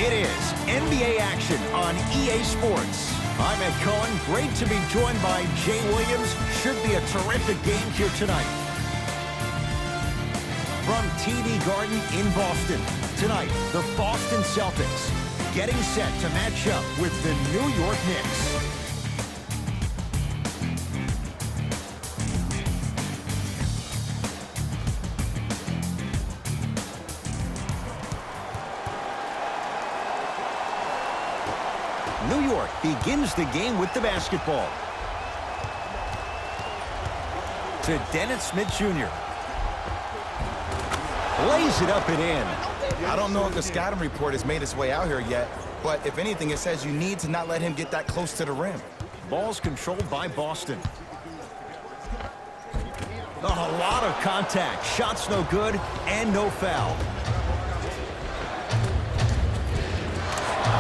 It is NBA action on EA Sports. I'm Ed Cohen. Great to be joined by Jay Williams. Should be a terrific game here tonight. From TD Garden in Boston, tonight, the Boston Celtics getting set to match up with the New York Knicks. New York begins the game with the basketball. To Dennis Smith Jr. Lays it up and in. I don't know if the scouting report has made its way out here yet, but if anything, it says you need to not let him get that close to the rim. Ball's controlled by Boston. A lot of contact. Shots no good and no foul.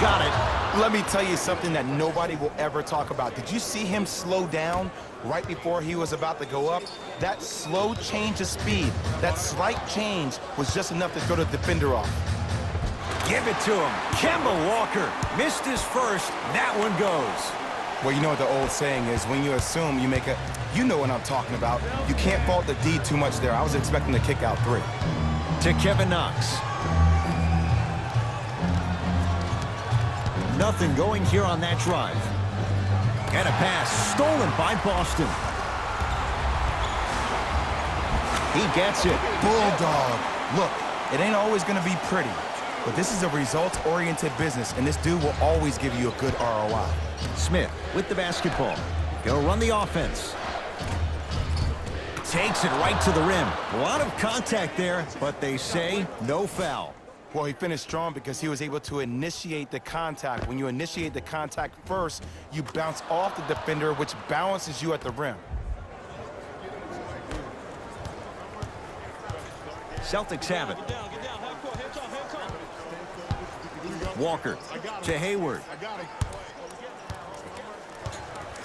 Got it. Let me tell you something that nobody will ever talk about. Did you see him slow down right before he was about to go up? That slow change of speed, that slight change was just enough to throw the defender off. Give it to him. Kemba Walker missed his first. That one goes. Well, you know what the old saying is, when you assume you make a... You know what I'm talking about. You can't fault the D too much there. I was expecting to kick out 3. To Kevin Knox. Nothing going here on that drive. And a pass stolen by Boston. He gets it. Bulldog. Look, it ain't always going to be pretty, but this is a results-oriented business, and this dude will always give you a good ROI. Smith with the basketball. Gonna run the offense. Takes it right to the rim. A lot of contact there, but they say no foul. Well, he finished strong because he was able to initiate the contact. When you initiate the contact first, you bounce off the defender, which balances you at the rim. Celtics have it. Walker to Hayward.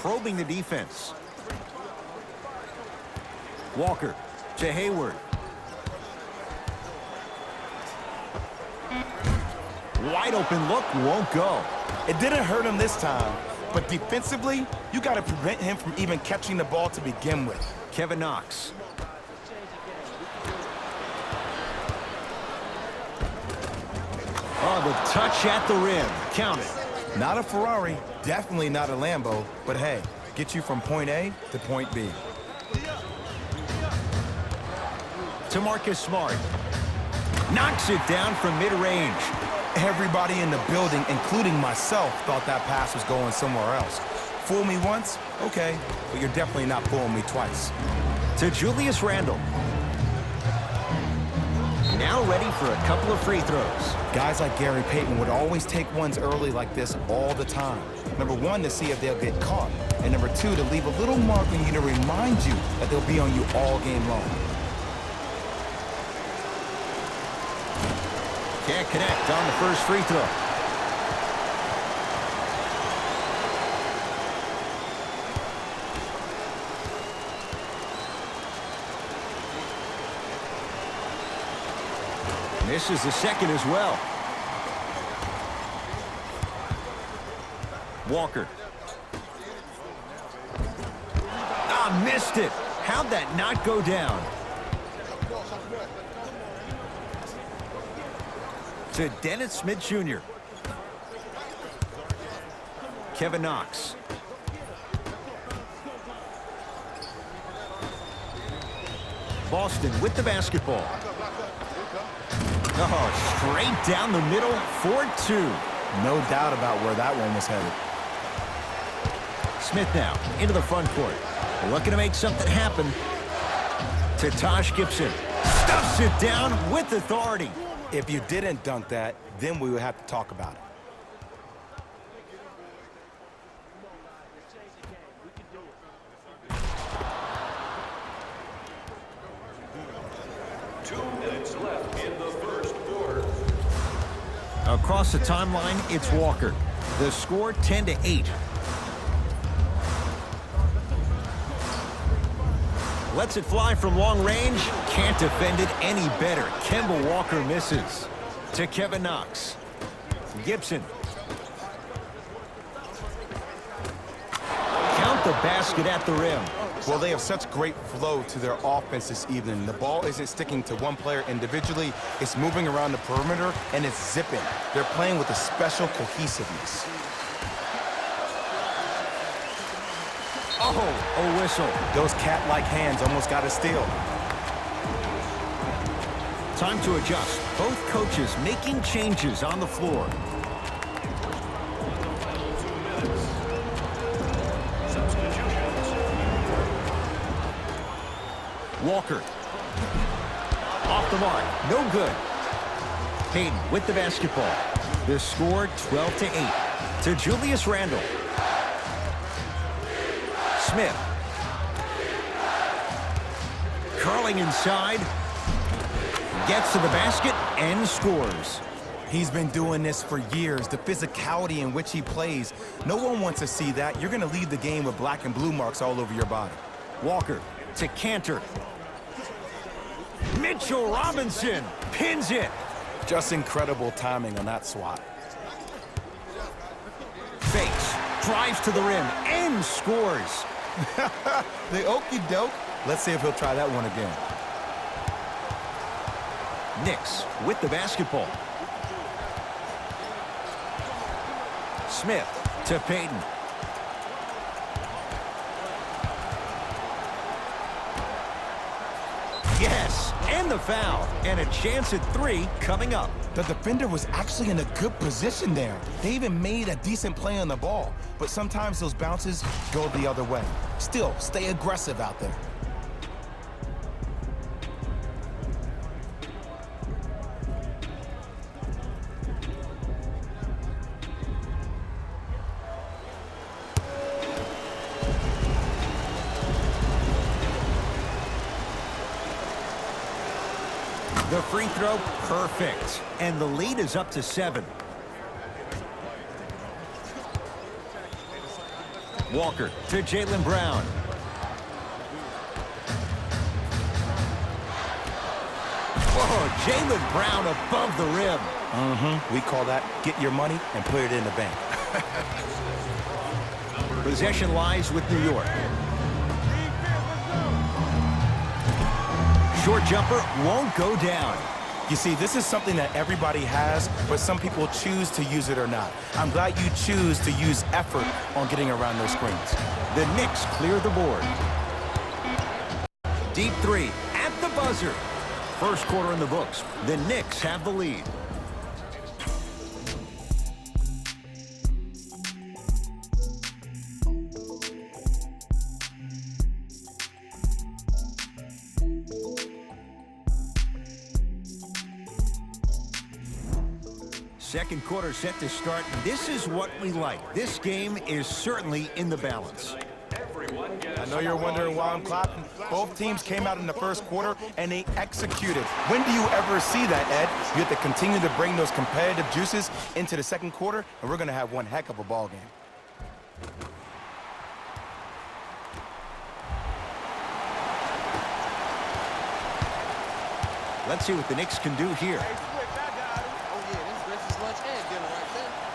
Probing the defense. Walker to Hayward. Wide open look, won't go. It didn't hurt him this time, but defensively, you got to prevent him from even catching the ball to begin with. Kevin Knox. Oh, the touch at the rim. Count it. Not a Ferrari, definitely not a Lambo, but hey, get you from point A to point B. To Marcus Smart. Knocks it down from mid-range. Everybody in the building, including myself, thought that pass was going somewhere else. Fool me once? Okay, but you're definitely not fooling me twice. To Julius Randle. Now ready for a couple of free throws. Guys like Gary Payton would always take ones early like this all the time. Number 1, to see if they'll get caught. And number 2, to leave a little mark on you to remind you that they'll be on you all game long. Can't connect on the first free throw. Misses the second as well. Walker. Missed it. How'd that not go down? To Dennis Smith Jr. Kevin Knox. Boston with the basketball. Oh, straight down the middle, 4-2. No doubt about where that one was headed. Smith now into the front court. Looking to make something happen. To Taj Gibson. Stuffs it down with authority. If you didn't dunk that, then we would have to talk about it. Across the timeline, it's Walker. The score 10-8. Lets it fly from long range. Can't defend it any better. Kemba Walker misses. To Kevin Knox. Gibson. Count the basket at the rim. Well, they have such great flow to their offense this evening. The ball isn't sticking to one player individually. It's moving around the perimeter, and it's zipping. They're playing with a special cohesiveness. Oh, a whistle. Those cat-like hands almost got a steal. Time to adjust. Both coaches making changes on the floor. Walker. Off the mark. No good. Payton with the basketball. The score 12-8. To Julius Randle. Smith. Curling inside. Gets to the basket and scores. He's been doing this for years. The physicality in which he plays. No one wants to see that. You're going to leave the game with black and blue marks all over your body. Walker to Cantor. Mitchell Robinson pins it. Just incredible timing on that swat. Fakes, drives to the rim, and scores. The okie doke. Let's see if he'll try that one again. Knicks with the basketball. Smith to Payton. Yes, and the foul, and a chance at 3 coming up. The defender was actually in a good position there. They even made a decent play on the ball, but sometimes those bounces go the other way. Still, stay aggressive out there. The free throw, perfect. And the lead is up to 7. Walker to Jaylen Brown. Whoa, Jaylen Brown above the rim. We call that get your money and put it in the bank. Possession lies with New York. Short jumper won't go down. You see, this is something that everybody has, but some people choose to use it or not. I'm glad you choose to use effort on getting around those screens. The Knicks clear the board. Deep 3 at the buzzer. First quarter in the books. The Knicks have the lead. Second quarter set to start. This is what we like. This game is certainly in the balance. I know you're wondering why I'm clapping. Both teams came out in the first quarter and they executed. When do you ever see that, Ed? You have to continue to bring those competitive juices into the second quarter, and we're going to have one heck of a ball game. Let's see what the Knicks can do here.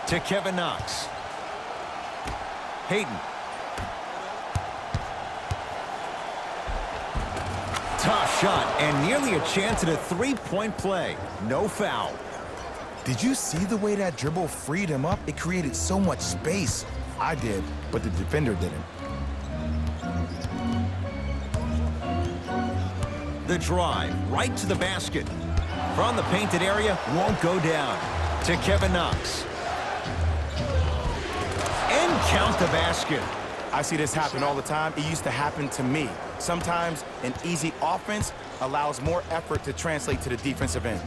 To Kevin Knox. Hayden. Tough shot and nearly a chance at a three-point play. No foul. Did you see the way that dribble freed him up? It created so much space. I did, but the defender didn't. The drive right to the basket. From the painted area, won't go down. To Kevin Knox. And count the basket. I see this happen all the time. It used to happen to me. Sometimes an easy offense allows more effort to translate to the defensive end.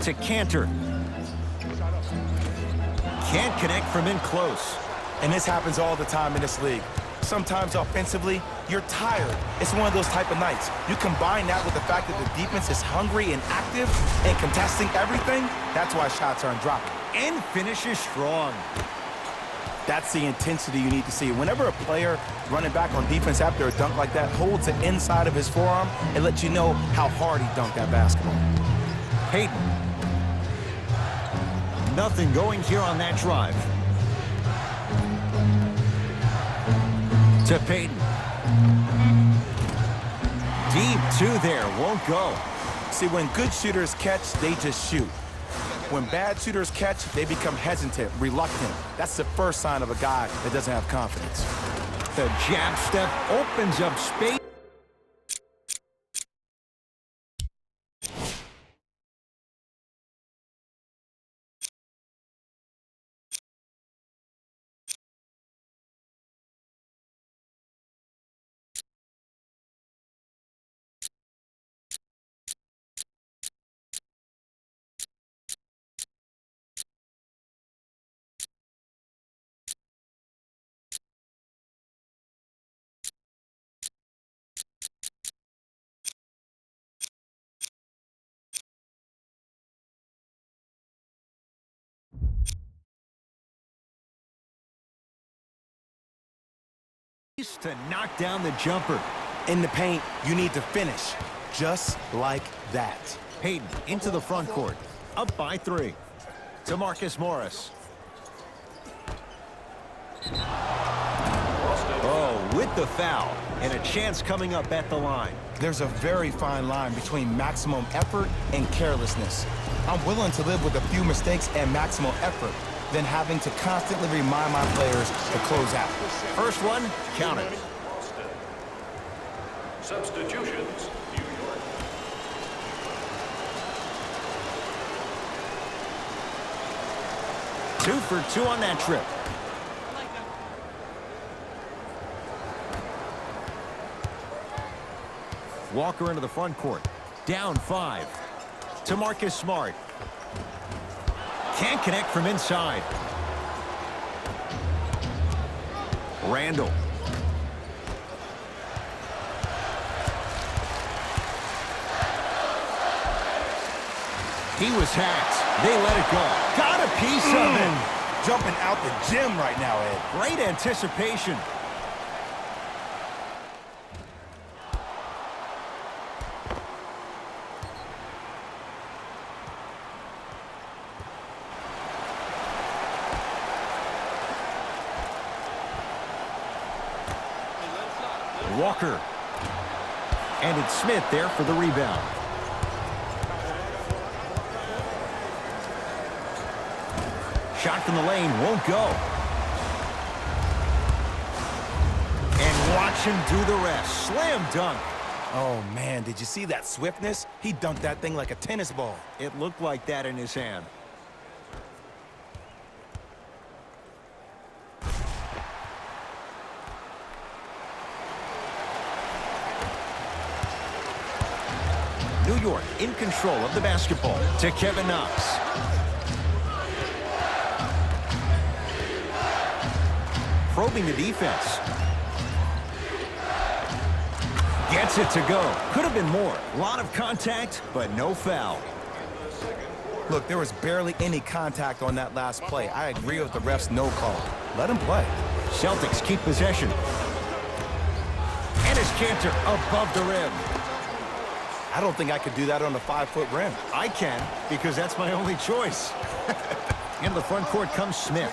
To Cantor. Can't connect from in close. And this happens all the time in this league. Sometimes offensively, you're tired. It's one of those type of nights. You combine that with the fact that the defense is hungry and active and contesting everything, that's why shots aren't dropping. And finishes strong. That's the intensity you need to see. Whenever a player running back on defense after a dunk like that holds the inside of his forearm, it lets you know how hard he dunked that basketball. Payton. Nothing going here on that drive. To Peyton. Deep two there, won't go. See, when good shooters catch, they just shoot. When bad shooters catch, they become hesitant, reluctant. That's the first sign of a guy that doesn't have confidence. The jab step opens up space. To knock down the jumper. In the paint, you need to finish. Just like that. Peyton into the front court. Up by 3. To Marcus Morris. Oh, with the foul. And a chance coming up at the line. There's a very fine line between maximum effort and carelessness. I'm willing to live with a few mistakes and maximum effort than having to constantly remind my players to close out. First one, count it. Substitutions, New York. Two for 2 on that trip. Walker into the front court. Down 5. To Marcus Smart. Can't connect from inside. Randall. He was hacked. They let it go. Got a piece of it. Jumping out the gym right now, Ed. Great anticipation. Walker. And it's Smith there for the rebound. Shot from the lane won't go. And watch him do the rest. Slam dunk. Oh, man, did you see that swiftness? He dunked that thing like a tennis ball. It looked like that in his hand. New York in control of the basketball to Kevin Knox. Probing the defense. Gets it to go. Could have been more. A lot of contact, but no foul. Look, there was barely any contact on that last play. I agree with the ref's no call. Let him play. Celtics keep possession. And his canter above the rim. I don't think I could do that on a 5-foot rim. I can, because that's my only choice. In the front court comes Smith.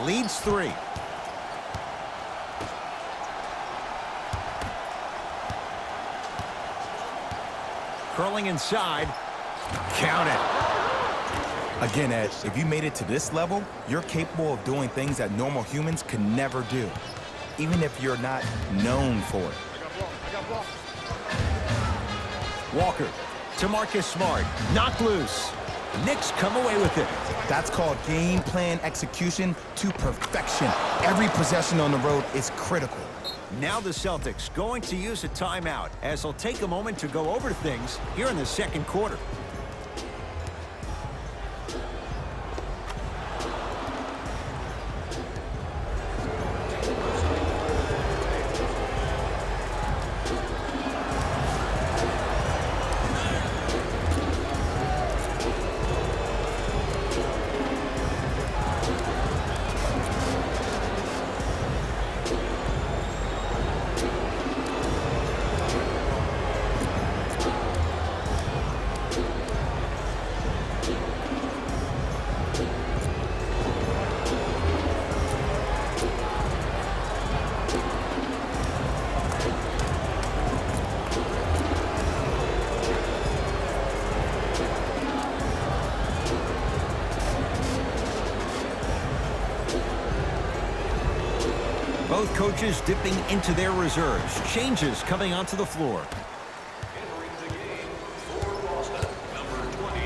Leads 3. Curling inside. Count it. Again, Ed, if you made it to this level, you're capable of doing things that normal humans could never do, even if you're not known for it. Walker to Marcus Smart. Knocked loose. Knicks come away with it. That's called game plan execution to perfection. Every possession on the road is critical. Now the Celtics going to use a timeout as they'll take a moment to go over things here in the second quarter. Both coaches dipping into their reserves. Changes coming onto the floor. Entering the game for Boston, number 20.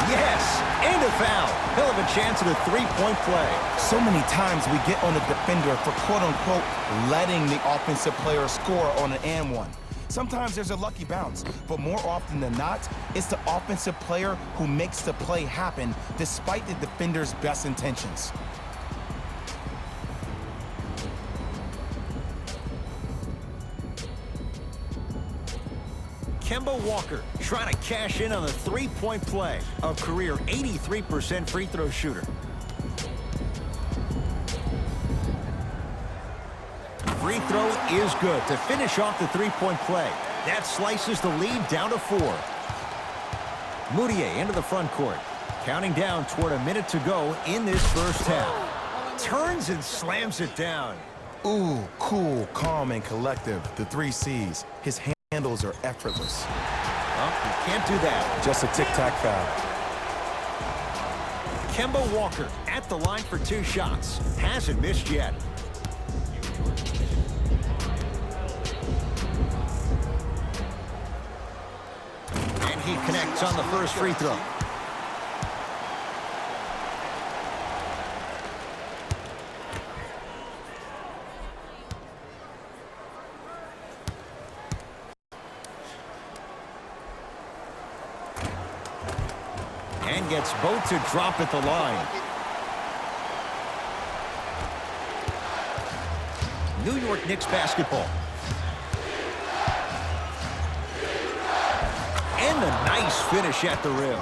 Yes, and a foul. He'll have a chance at a three-point play. So many times we get on the defender for quote-unquote letting the offensive player score on an and one. Sometimes there's a lucky bounce, but more often than not, it's the offensive player who makes the play happen despite the defender's best intentions. Kemba Walker trying to cash in on a three-point play. A career 83% free throw shooter. Free throw is good to finish off the three-point play. That slices the lead down to 4. Moutier into the front court. Counting down toward a minute to go in this first half. Turns and slams it down. Ooh, cool, calm, and collective. The 3 C's. His handles are effortless. Oh, you can't do that. Just a tic-tac foul. Kemba Walker at the line for 2 shots. Hasn't missed yet. And he connects on the first free throw. And gets both to drop at the line. New York Knicks basketball. And a nice finish at the rim.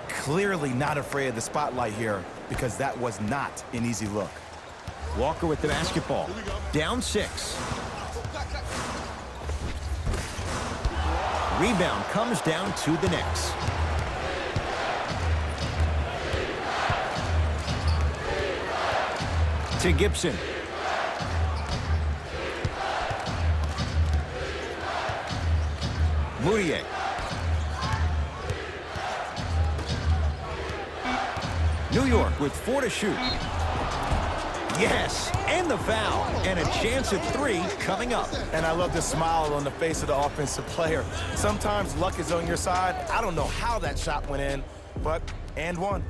Clearly not afraid of the spotlight here because that was not an easy look. Walker with the basketball. Down 6. Rebound comes down to the Knicks. To Gibson. Moutier. New York with 4 to shoot. Yes, and the foul. And a chance at 3 coming up. And I love the smile on the face of the offensive player. Sometimes luck is on your side. I don't know how that shot went in, but and one.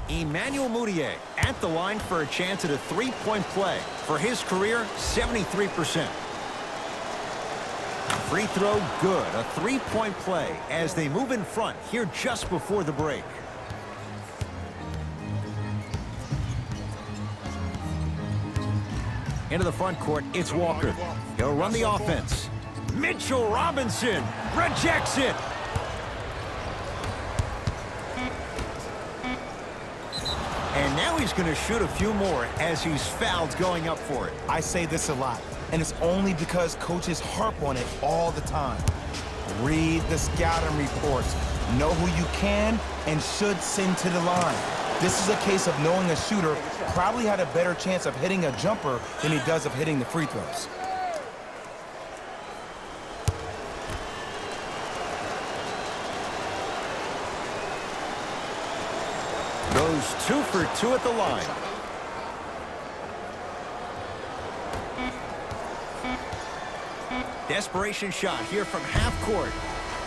Emmanuel Moutier at the line for a chance at a three-point play. For his career, 73%. Free throw good. A three-point play as they move in front here just before the break. Into the front court, it's Walker. He'll run the offense. Mitchell Robinson rejects it. And now he's going to shoot a few more as he's fouled going up for it. I say this a lot, and it's only because coaches harp on it all the time. Read the scouting reports. Know who you can and should send to the line. This is a case of knowing a shooter probably had a better chance of hitting a jumper than he does of hitting the free throws. Goes 2 for 2 at the line. Desperation shot here from half court.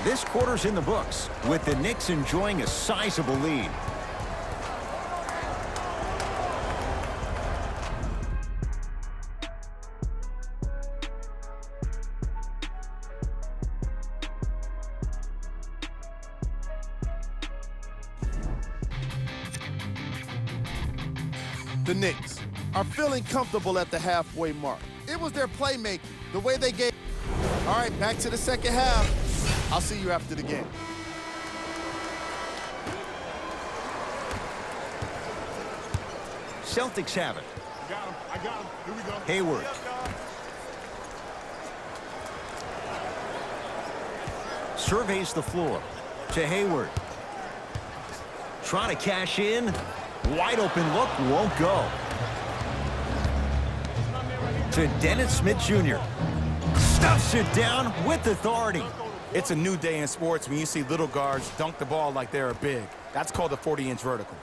This quarter's in the books, with the Knicks enjoying a sizable lead. The Knicks are feeling comfortable at the halfway mark. It was their playmaking, the way they gave. All right, back to the second half. I'll see you after the game. Celtics have it. I got him. Here we go. Hayward. Surveys the floor. To Hayward. Trying to cash in. Wide open look, won't go. To Dennis Smith Jr. Stuffs it down with authority. It's a new day in sports when you see little guards dunk the ball like they're big. That's called a 40-inch vertical.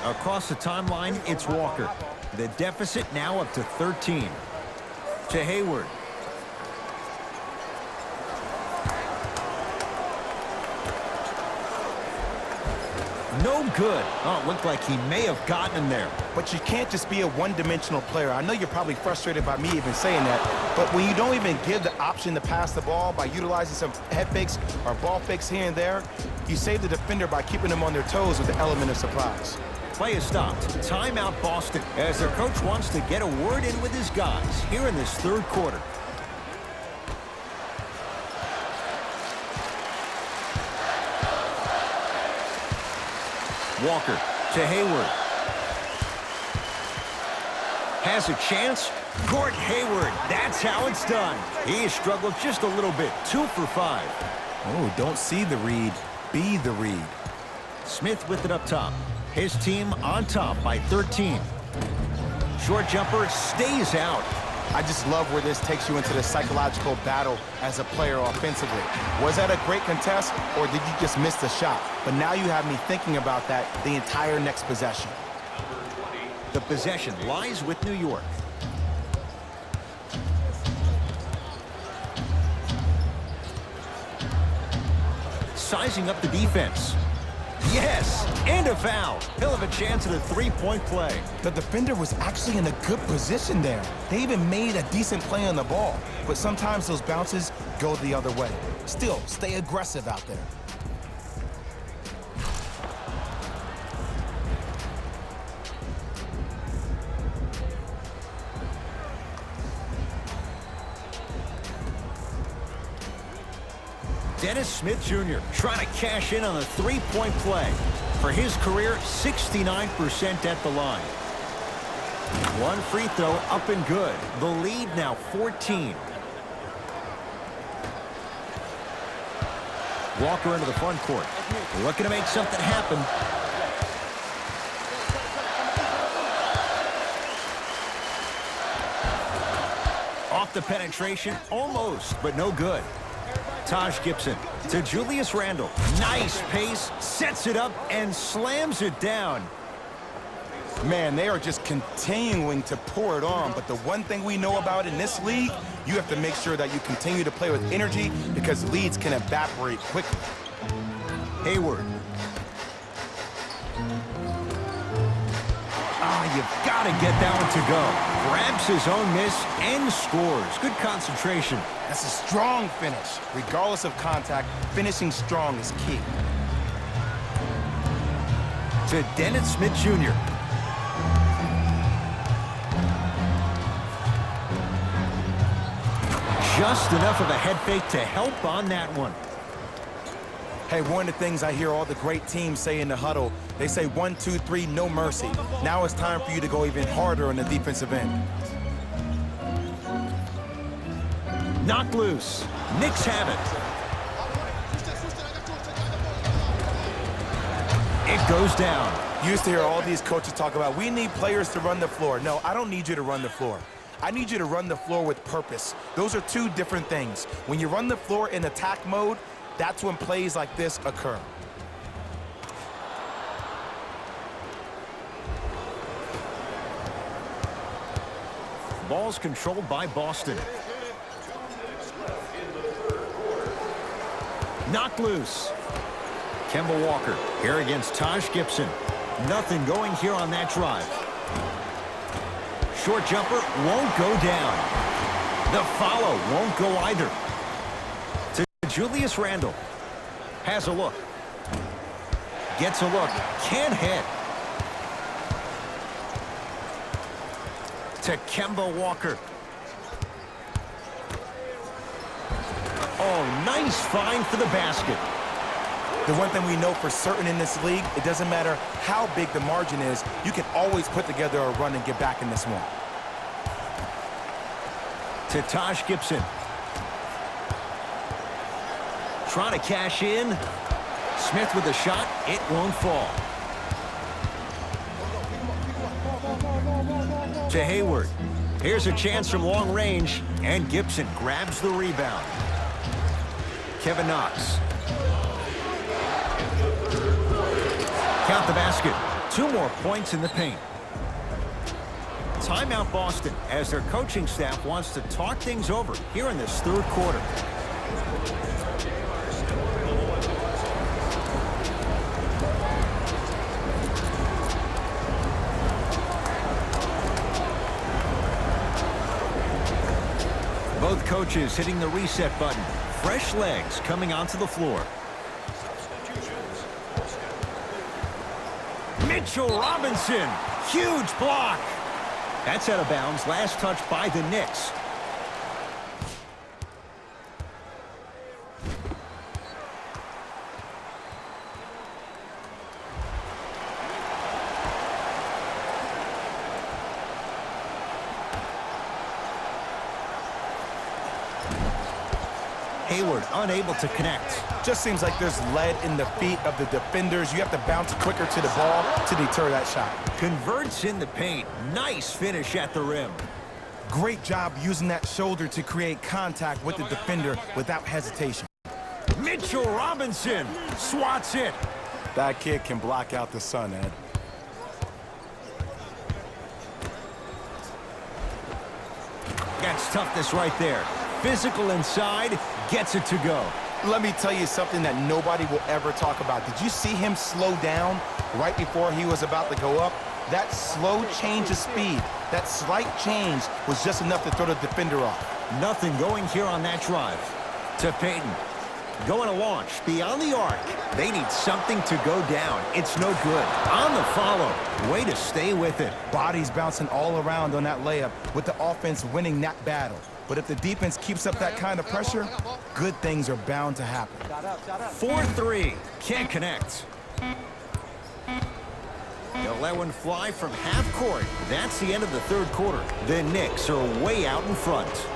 Across the timeline, it's Walker. The deficit now up to 13. To Hayward. No good. Oh, it looked like he may have gotten him there. But you can't just be a one-dimensional player. I know you're probably frustrated by me even saying that, but when you don't even give the option to pass the ball by utilizing some head fakes or ball fakes here and there, you save the defender by keeping them on their toes with the element of surprise. Play is stopped. Timeout Boston, as their coach wants to get a word in with his guys here in this third quarter. Walker to Hayward. Has a chance. Gort Hayward. That's how it's done. He struggled just a little bit. 2 for 5. Oh, don't see the read. Be the read. Smith with it up top. His team on top by 13. Short jumper stays out. I just love where this takes you into the psychological battle as a player offensively. Was that a great contest, or did you just miss the shot? But now you have me thinking about that the entire next possession. The possession lies with New York. Sizing up the defense. Yes, and a foul. He'll have a chance at a three-point play. The defender was actually in a good position there. They even made a decent play on the ball, but sometimes those bounces go the other way. Still, stay aggressive out there. Dennis Smith Jr. trying to cash in on a three-point play. For his career, 69% at the line. One free throw up and good. The lead now 14. Walker into the front court. Looking to make something happen. Off the penetration, almost, but no good. Taj Gibson to Julius Randle. Nice pace, sets it up, and slams it down. Man, they are just continuing to pour it on, but the one thing we know about in this league, you have to make sure that you continue to play with energy because leads can evaporate quickly. Hayward. You've got to get that one to go. Grabs his own miss and scores. Good concentration. That's a strong finish. Regardless of contact, finishing strong is key. To Dennis Smith Jr. Just enough of a head fake to help on that one. Hey, one of the things I hear all the great teams say in the huddle, they say 1, 2, 3, no mercy. Now it's time for you to go even harder on the defensive end. Knocked loose. Knicks have it. It goes down. You used to hear all these coaches talk about, we need players to run the floor. No, I don't need you to run the floor. I need you to run the floor with purpose. Those are two different things. When you run the floor in attack mode, that's when plays like this occur. Ball's controlled by Boston. Knocked loose. Kemba Walker here against Taj Gibson. Nothing going here on that drive. Short jumper won't go down. The follow won't go either. To Julius Randle. Has a look. Gets a look. Can't hit. To Kemba Walker. Oh, nice find for the basket. The one thing we know for certain in this league, it doesn't matter how big the margin is, you can always put together a run and get back in this one. to Taj Gibson. Trying to cash in. Smith with a shot. It won't fall. To Hayward. Here's a chance from long range, and Gibson grabs the rebound. Kevin Knox. Count the basket. 2 more points in the paint. Timeout Boston as their coaching staff wants to talk things over here in this third quarter. Both coaches hitting the reset button. Fresh legs coming onto the floor. Mitchell Robinson, huge block. That's out of bounds. Last touch by the Knicks. Hayward unable to connect. Just seems like there's lead in the feet of the defenders. You have to bounce quicker to the ball to deter that shot. Converts in the paint. Nice finish at the rim. Great job using that shoulder to create contact with the defender without hesitation. Mitchell Robinson swats it. That kid can block out the sun, Ed. That's toughness right there. Physical inside, gets it to go. Let me tell you something that nobody will ever talk about. Did you see him slow down right before he was about to go up? That slow change of speed, that slight change was just enough to throw the defender off. Nothing going here on that drive. To Payton. Going to launch beyond the arc. They need something to go down. It's no good. On the follow. Way to stay with it. Bodies bouncing all around on that layup with the offense winning that battle. But if the defense keeps up that kind of pressure, good things are bound to happen. 4-3. Can't connect. They'll let one fly from half court. That's the end of the third quarter. The Knicks are way out in front.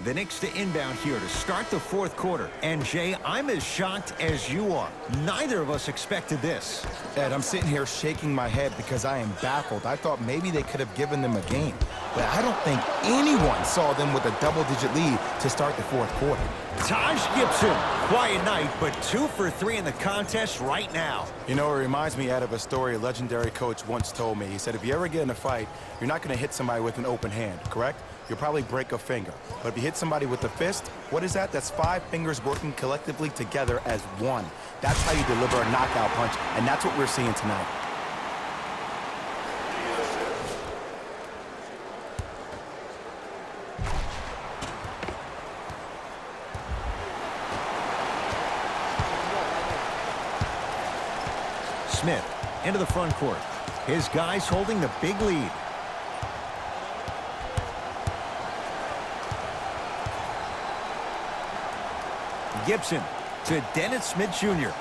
The Knicks to inbound here to start the fourth quarter. And, Jay, I'm as shocked as you are. Neither of us expected this. Ed, I'm sitting here shaking my head because I am baffled. I thought maybe they could have given them a game. But I don't think anyone saw them with a double-digit lead to start the fourth quarter. Taj Gibson, quiet night, but 2 for 3 in the contest right now. You know, it reminds me, Ed, of a story a legendary coach once told me. He said, if you ever get in a fight, you're not going to hit somebody with an open hand, correct? You'll probably break a finger. But if you hit somebody with a fist, what is that? That's 5 fingers working collectively together as one. That's how you deliver a knockout punch, and that's what we're seeing tonight. Smith into the front court. His guys holding the big lead. Gibson to Dennis Smith Jr.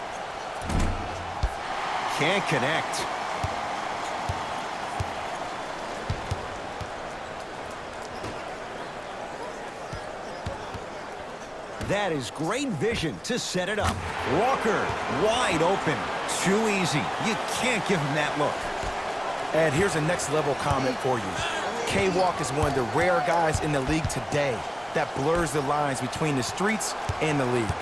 Can't connect. That is great vision to set it up. Walker wide open. Too easy. You can't give him that look. Ed, here's a next level comment for you. K-Walk is one of the rare guys in the league today that blurs the lines between the streets and the league.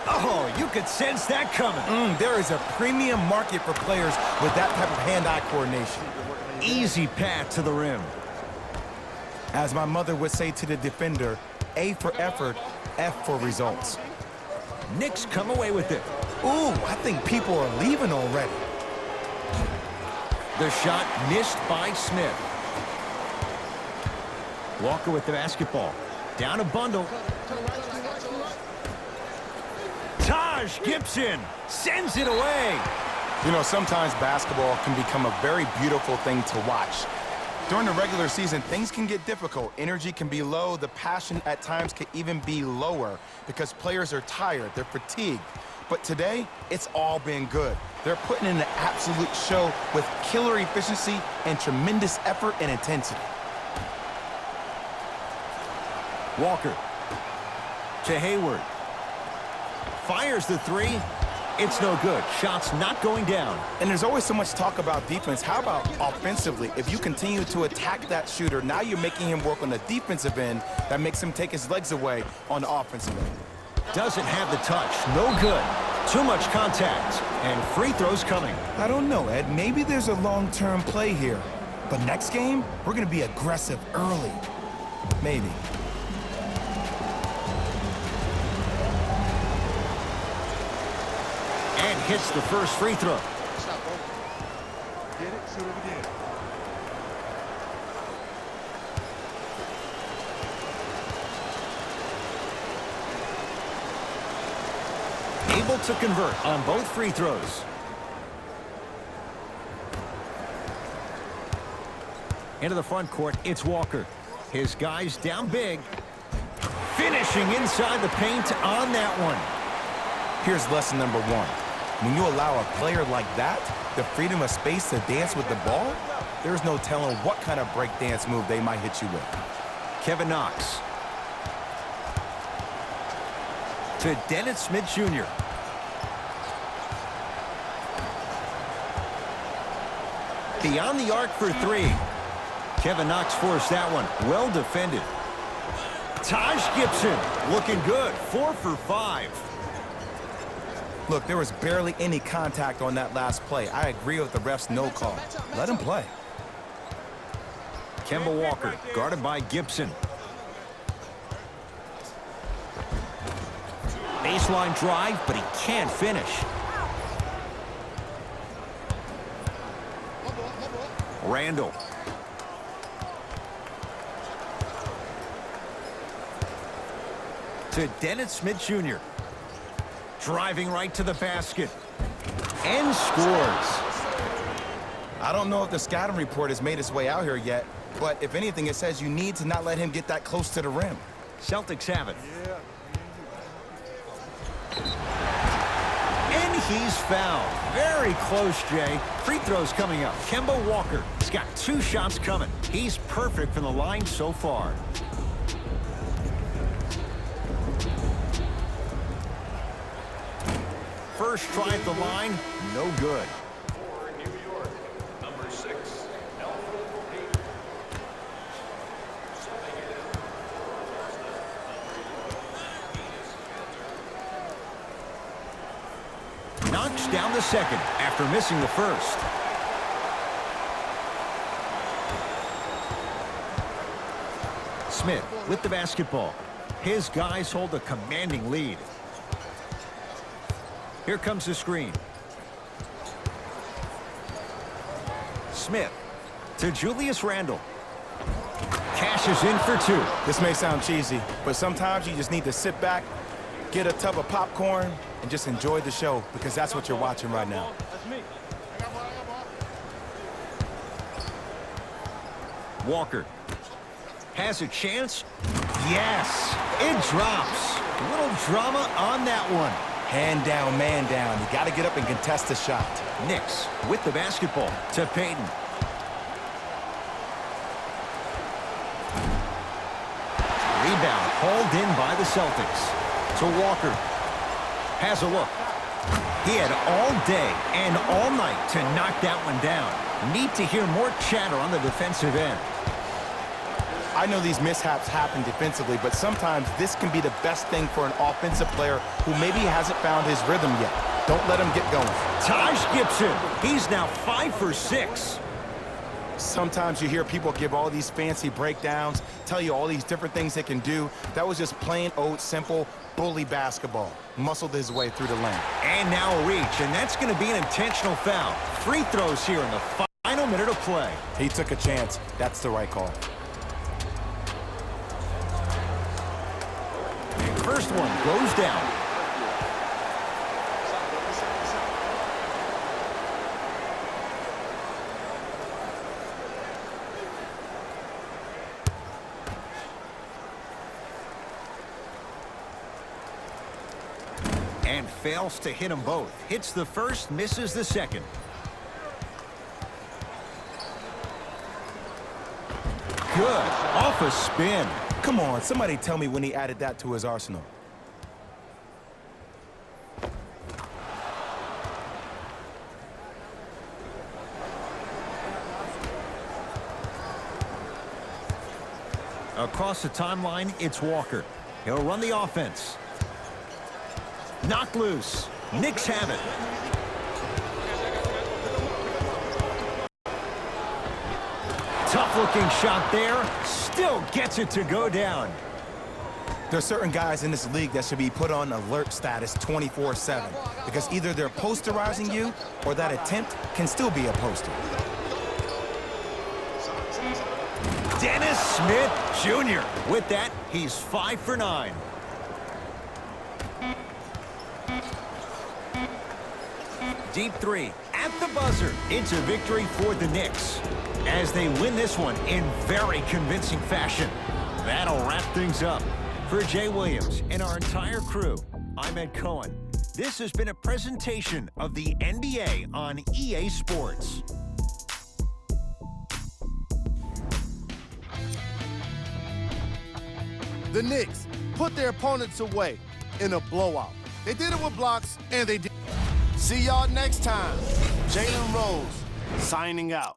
Oh, you could sense that coming. There is a premium market for players with that type of hand-eye coordination. Easy path to the rim. As my mother would say to the defender, A for effort, F for results. Knicks come away with it. Ooh, I think people are leaving already. The shot missed by Smith. Walker with the basketball. Down a bundle. Taj Gibson sends it away. You know, sometimes basketball can become a very beautiful thing to watch. During the regular season, things can get difficult. Energy can be low. The passion at times can even be lower because players are tired. They're fatigued. But today, it's all been good. They're putting in an absolute show with killer efficiency and tremendous effort and intensity. Walker to Hayward. Fires the three. It's no good. Shot's not going down. And there's always so much talk about defense. How about offensively? If you continue to attack that shooter, now you're making him work on the defensive end. That makes him take his legs away on the offensive end. Doesn't have the touch. No good. Too much contact. And free throws coming. I don't know, Ed. Maybe there's a long-term play here. But next game, we're going to be aggressive early. Maybe. And hits the first free throw. Get it, shoot it again. Able to convert on both free throws. Into the front court, it's Walker. His guys down big. Finishing inside the paint on that one. Here's lesson number one. When you allow a player like that the freedom of space to dance with the ball, there's no telling what kind of break dance move they might hit you with. Kevin Knox. To Dennis Smith Jr. Beyond the arc for three. Kevin Knox forced that one. Well defended. Taj Gibson looking good. 4 for 5. Look, there was barely any contact on that last play. I agree with the ref's no call. Let him play. Kemba Walker guarded by Gibson. Baseline drive, but he can't finish. Randall. To Dennis Smith Jr. Driving right to the basket. And scores. I don't know if the scouting report has made its way out here yet, but if anything, it says you need to not let him get that close to the rim. Celtics have it. And he's fouled. Very close, Jay. Free throws coming up. Kemba Walker has got 2 shots coming. He's perfect from the line so far. First try at the line, no good. For New York, number 6, Knocks down the second after missing the first. Smith with the basketball. His guys hold a commanding lead. Here comes the screen. Smith to Julius Randle. Cashes in for 2. This may sound cheesy, but sometimes you just need to sit back, get a tub of popcorn, and just enjoy the show, because that's what you're watching right now. Walker has a chance. Yes, it drops. A little drama on that one. Hand down, man down. You got to get up and contest the shot. Knicks with the basketball to Payton. Rebound hauled in by the Celtics. To Walker. Has a look. He had all day and all night to knock that one down. Need to hear more chatter on the defensive end. I know these mishaps happen defensively, but sometimes this can be the best thing for an offensive player who maybe hasn't found his rhythm yet. Don't let him get going. Taj Gibson, he's now 5 for 6. Sometimes you hear people give all these fancy breakdowns, tell you all these different things they can do. That was just plain old simple bully basketball. Muscled his way through the lane. And now a reach, and that's going to be an intentional foul. Free throws here in the final minute of play. He took a chance. That's the right call. First one goes down. and fails to hit them both. Hits the first, misses the second. Good. Off a spin. Come on, somebody tell me when he added that to his arsenal. Across the timeline, it's Walker. He'll run the offense. Knocked loose. Knicks have it. Tough-looking shot there. Still gets it to go down. There are certain guys in this league that should be put on alert status 24/7 because either they're posterizing you or that attempt can still be a poster. Dennis Smith Jr. With that, he's 5 for 9. Deep three at the buzzer. It's a victory for the Knicks as they win this one in very convincing fashion. That'll wrap things up. For Jay Williams and our entire crew, I'm Ed Cohen. This has been a presentation of the NBA on EA Sports. The Knicks put their opponents away in a blowout. They did it with blocks, and they did. See y'all next time. Jalen Rose signing out.